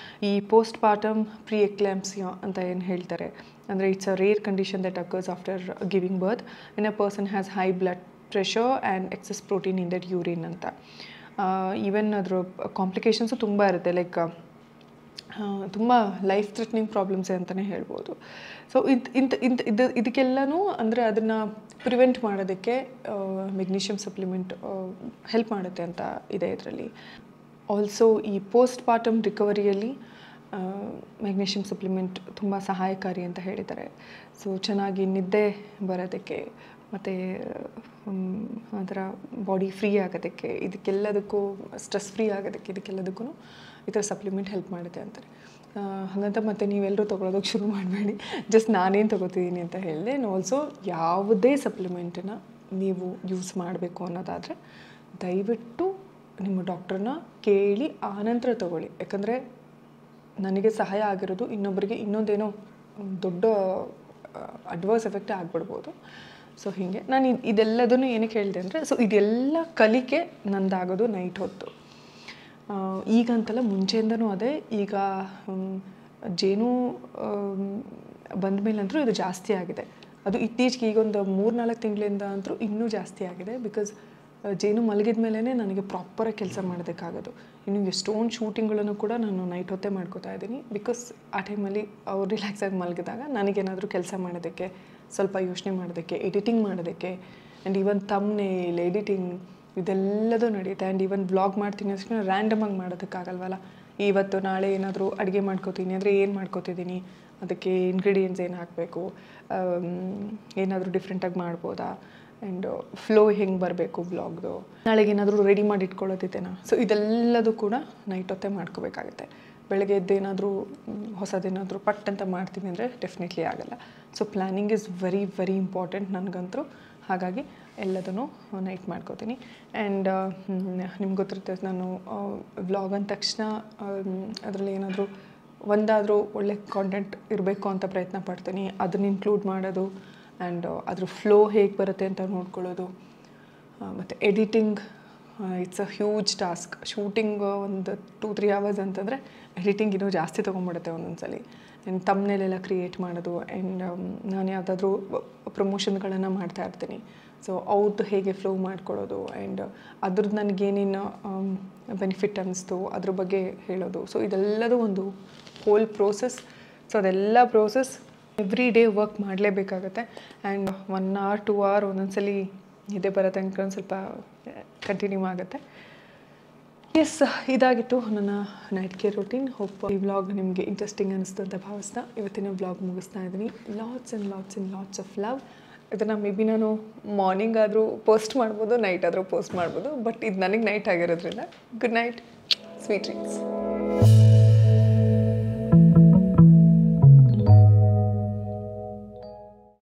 ಈ ಪೋಸ್ಟ್ ಪಾರ್ಟಮ್ ಪ್ರೀ ಎಕ್ಲಾಂಪ್ಸಿಯಾ ಅಂತ ಏನು ಹೇಳ್ತಾರೆ, ಅಂದರೆ it's a rare condition that occurs after giving birth in a person has high blood pressure and excess protein in that urine ಅಂತ. Even ಅದ್ರ complications ತುಂಬ ಇರುತ್ತೆ, ಲೈಕ್ ತುಂಬ ಲೈಫ್ ಥ್ರೆಟ್ನಿಂಗ್ ಪ್ರಾಬ್ಲಮ್ಸೇ ಅಂತಲೇ ಹೇಳ್ಬೋದು. ಸೊ ಇದಕ್ಕೆಲ್ಲನೂ ಅಂದರೆ ಅದನ್ನು ಪ್ರಿವೆಂಟ್ ಮಾಡೋದಕ್ಕೆ ಮೆಗ್ನೀಷಿಯಮ್ ಸಪ್ಲಿಮೆಂಟ್ ಹೆಲ್ಪ್ ಮಾಡುತ್ತೆ ಅಂತ ಇದೆ ಇದರಲ್ಲಿ. ಆಲ್ಸೋ ಈ ಪೋಸ್ಟ್ ಪಾರ್ಟಮ್ ರಿಕವರಿಯಲ್ಲಿ ಮೆಗ್ನೀಷಿಯಮ್ ಸಪ್ಲಿಮೆಂಟ್ ತುಂಬ ಸಹಾಯಕಾರಿ ಅಂತ ಹೇಳಿದ್ದಾರೆ. ಸೊ ಚೆನ್ನಾಗಿ ನಿದ್ದೆ ಬರೋದಕ್ಕೆ ಮತ್ತು ಅದರ ಬಾಡಿ ಫ್ರೀ ಆಗೋದಕ್ಕೆ, ಇದಕ್ಕೆಲ್ಲದಕ್ಕೂ ಸ್ಟ್ರೆಸ್ ಫ್ರೀ ಆಗೋದಕ್ಕೆ, ಇದಕ್ಕೆಲ್ಲದಕ್ಕೂ ಈ ಥರ ಸಪ್ಲಿಮೆಂಟ್ ಹೆಲ್ಪ್ ಮಾಡುತ್ತೆ ಅಂತಾರೆ. ಹಾಗಂತ ಮತ್ತು ನೀವೆಲ್ಲರೂ ತೊಗೊಳೋದಕ್ಕೆ ಶುರು ಮಾಡಬೇಡಿ, ಜಸ್ಟ್ ನಾನೇನು ತೊಗೋತಿದ್ದೀನಿ ಅಂತ ಹೇಳಿದೆ. ಆಲ್ಸೋ ಯಾವುದೇ ಸಪ್ಲಿಮೆಂಟನ್ನು ನೀವು ಯೂಸ್ ಮಾಡಬೇಕು ಅನ್ನೋದಾದರೆ ದಯವಿಟ್ಟು ನಿಮ್ಮ ಡಾಕ್ಟ್ರನ್ನ ಕೇಳಿ ಆನಂತರ ತೊಗೊಳ್ಳಿ. ಯಾಕಂದರೆ ನನಗೆ ಸಹಾಯ ಆಗಿರೋದು ಇನ್ನೊಬ್ಬರಿಗೆ ಇನ್ನೊಂದೇನೋ ದೊಡ್ಡ ಅಡ್ವರ್ಸ್ ಎಫೆಕ್ಟ್ ಆಗಿಬಿಡ್ಬೋದು. ಸೊ ಹೀಗೆ ನಾನು ಇದೆಲ್ಲದನ್ನು ಏನಕ್ಕೆ ಹೇಳಿದೆ ಅಂದರೆ, ಸೊ ಇದೆಲ್ಲ ಕಲಿಕೆ ನಂದಾಗೋದು ನೈಟ್ ಹೊತ್ತು. ಈಗಂತಲ್ಲ, ಮುಂಚೆಯಿಂದನೂ ಅದೇ. ಈಗ ಜೇನು ಬಂದ ಮೇಲಂತರೂ ಇದು ಜಾಸ್ತಿ ಆಗಿದೆ. ಅದು ಇತ್ತೀಚೆಗೆ ಈಗೊಂದು 3-4 ತಿಂಗಳಿಂದ ಅಂತೂ ಇನ್ನೂ ಜಾಸ್ತಿ ಆಗಿದೆ. ಬಿಕಾಸ್ ಜೇನು ಮಲಗಿದ ಮೇಲೇ ನನಗೆ ಪ್ರಾಪರಾಗಿ ಕೆಲಸ ಮಾಡೋದಕ್ಕಾಗೋದು. ಇನ್ನು ಎಷ್ಟೊಂದು ಶೂಟಿಂಗ್ಗಳನ್ನು ಕೂಡ ನಾನು ನೈಟ್ ಹೊತ್ತೇ ಮಾಡ್ಕೋತಾ ಇದ್ದೀನಿ. ಬಿಕಾಸ್ ಆ ಟೈಮಲ್ಲಿ ಅವ್ರು ರಿಲ್ಯಾಕ್ಸ್ ಆಗಿ ಮಲಗಿದಾಗ ನನಗೇನಾದರೂ ಕೆಲಸ ಮಾಡೋದಕ್ಕೆ, ಸ್ವಲ್ಪ ಯೋಚನೆ ಮಾಡೋದಕ್ಕೆ, ಎಡಿಟಿಂಗ್ ಮಾಡೋದಕ್ಕೆ, ಆ್ಯಂಡ್ ಈವನ್ ಥಂಬ್ನೇಲ್ ಎಡಿಟಿಂಗ್ ಇದೆಲ್ಲದೂ ನಡೆಯುತ್ತೆ. ಆ್ಯಂಡ್ ಈವನ್ ವ್ಲಾಗ್ ಮಾಡ್ತೀನಿ ಅಷ್ಟೇ ರ್ಯಾಂಡಮಾಗಿ ಮಾಡೋದಕ್ಕಾಗಲ್ವಲ್ಲ. ಇವತ್ತು ನಾಳೆ ಏನಾದರೂ ಅಡುಗೆ ಮಾಡ್ಕೋತೀನಿ ಅಂದರೆ ಏನು ಮಾಡ್ಕೋತಿದ್ದೀನಿ, ಅದಕ್ಕೆ ಇಂಗ್ರೀಡಿಯೆಂಟ್ಸ್ ಏನು ಹಾಕಬೇಕು, ಏನಾದರೂ ಡಿಫ್ರೆಂಟಾಗಿ ಮಾಡ್ಬೋದಾ, ಆ್ಯಂಡ್ ಫ್ಲೋ ಹೆಂಗೆ ಬರಬೇಕು ವ್ಲಾಗ್ದು, ನಾಳೆಗೆ ಏನಾದರೂ ರೆಡಿ ಮಾಡಿ ಇಟ್ಕೊಳ್ಳೋದಿದ್ದೇನಾ. ಸೊ ಇದೆಲ್ಲದೂ ಕೂಡ ನೈಟ್ ಹೊತ್ತೇ ಮಾಡ್ಕೋಬೇಕಾಗುತ್ತೆ. ಬೆಳಗ್ಗೆ ಎದ್ದೇನಾದರೂ ಹೊಸದೇನಾದರೂ ಪಟ್ ಅಂತ ಮಾಡ್ತೀನಿ ಅಂದರೆ ಡೆಫಿನೆಟ್ಲಿ ಆಗೋಲ್ಲ. So planning is very very important ನನಗಂತೂ. ಹಾಗಾಗಿ ಎಲ್ಲದನ್ನು ನೈಟ್ ಮಾಡ್ಕೋತೀನಿ. ಆ್ಯಂಡ್ ನಿಮ್ಗೆ ಗೊತ್ತಿರುತ್ತೆ, ನಾನು ವ್ಲಾಗ್ ಅಂದ ತಕ್ಷಣ ಅದರಲ್ಲಿ ಏನಾದರೂ ಒಂದಾದರೂ ಒಳ್ಳೆ ಕಾಂಟೆಂಟ್ ಇರಬೇಕು ಅಂತ ಪ್ರಯತ್ನ ಪಡ್ತೀನಿ. ಅದನ್ನು ಇನ್ಕ್ಲೂಡ್ ಮಾಡೋದು, ಆ್ಯಂಡ್ ಅದ್ರ ಫ್ಲೋ ಹೇಗೆ ಬರುತ್ತೆ ಅಂತ ನೋಡ್ಕೊಳ್ಳೋದು, ಮತ್ತು editing it's a huge task. Shooting ಒಂದು 2-3 ಅವರ್ಸ್ ಅಂತಂದರೆ ಎಡಿಟಿಂಗ್ ಇನ್ನೂ ಜಾಸ್ತಿ ತೊಗೊಂಡ್ಬಿಡುತ್ತೆ ಒಂದೊಂದು ಸಲ. ಆ್ಯಂಡ್ ತಮ್ನೇಲೆಲ್ಲ ಕ್ರಿಯೇಟ್ ಮಾಡೋದು, ಆ್ಯಂಡ್ ನಾನು ಯಾವುದಾದ್ರೂ ಪ್ರಮೋಷನ್ಗಳನ್ನು ಮಾಡ್ತಾಯಿರ್ತೀನಿ. ಸೊ ಅವ್ರದ್ದು ಹೇಗೆ ಫ್ಲೋ ಮಾಡ್ಕೊಳ್ಳೋದು, ಆ್ಯಂಡ್ ಅದ್ರದ್ದು ನನಗೇನೇನು ಬೆನಿಫಿಟ್ ಅನ್ನಿಸ್ತು ಅದ್ರ ಬಗ್ಗೆ ಹೇಳೋದು. ಸೊ ಇದೆಲ್ಲದೂ ಒಂದು ಹೋಲ್ ಪ್ರೋಸೆಸ್. ಸೊ ಅದೆಲ್ಲ ಪ್ರೋಸೆಸ್ ಎವ್ರಿ ಡೇ ವರ್ಕ್ ಮಾಡಲೇಬೇಕಾಗತ್ತೆ. ಆ್ಯಂಡ್ 1 hour 2 hour ಒಂದೊಂದ್ಸಲಿ ನಿದ್ದೆ ಬರೋ ತನಕ ಸ್ವಲ್ಪ ಕಂಟಿನ್ಯೂ ಆಗುತ್ತೆ. ಎಸ್, ಇದಾಗಿತ್ತು ನನ್ನ ನೈಟ್ ಕೇರ್ ರೂಟೀನ್. ಹೋಪ್ ಈ ವ್ಲಾಗ್ ನಿಮಗೆ ಇಂಟ್ರೆಸ್ಟಿಂಗ್ ಅನ್ನಿಸ್ತು ಅಂತ ಭಾವಿಸ್ತಾ ಇವತ್ತಿನ ವ್ಲಾಗ್ ಮುಗಿಸ್ತಾ ಇದ್ದೀನಿ. Lots of love. ಇದನ್ನು ಮೇ ಬಿ ನಾನು ಮಾರ್ನಿಂಗ್ ಆದರೂ ಪೋಸ್ಟ್ ಮಾಡ್ಬೋದು, ನೈಟ್ ಆದರೂ ಪೋಸ್ಟ್ ಮಾಡ್ಬೋದು. ಬಟ್ ಇದು ನನಗೆ ನೈಟ್ ಆಗಿರೋದ್ರಿಂದ ಗುಡ್ ನೈಟ್, ಸ್ವೀಟ್ ಡ್ರೀಮ್ಸ್.